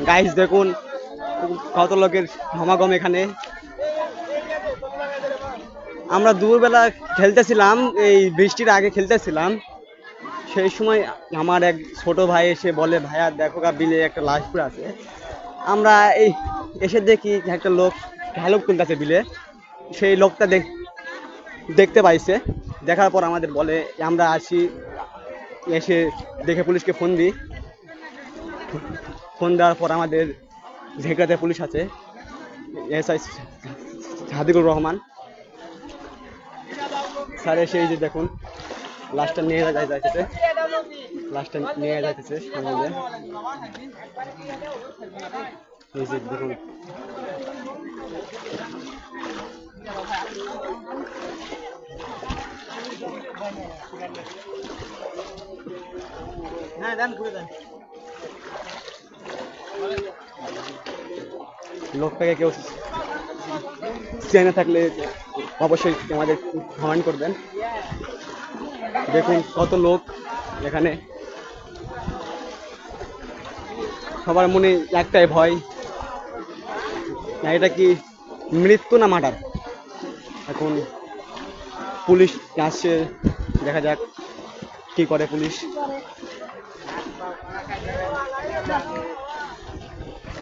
Guys দেখুন কত লোকের সমাগম এখানে। আমরা দুপুরবেলা খেলতেছিলাম, এই বৃষ্টির আগে খেলতেছিলাম, সেই সময় আমার এক ছোট ভাই এসে বলে, ভাইয়া দেখো গা বিলে একটা লাশ পড়ে আছে। আমরা এই এসে দেখি একটা লোক ঝালক তুলতেছে বিলে। সেই লোকটা দেখতে পাইছে, দেখার পর আমাদের বলে, আমরা আসি, এসে দেখে পুলিশকে ফোন দিই। ফোন দেওয়ার পর আমাদের ঝেঁকড়াতে পুলিশ আছে, এসআই সাদিকুর রহমান স্যার এসে এই যে দেখুন লাশটা নিয়ে যাইতেছে, লাশটা নিয়ে যাইতেছে সামনে। এই যে দেখুন লোকটাকে কেউ চেনে থাকলে অবশ্যই আমাদের কমেন্ট করবেন। দেখুন কত লোক এখানে, সবার মনে একটাই ভয়, এটা কি মৃত্যু না মার্ডার। এখন পুলিশ আসছে, দেখা যাক কি করে পুলিশ।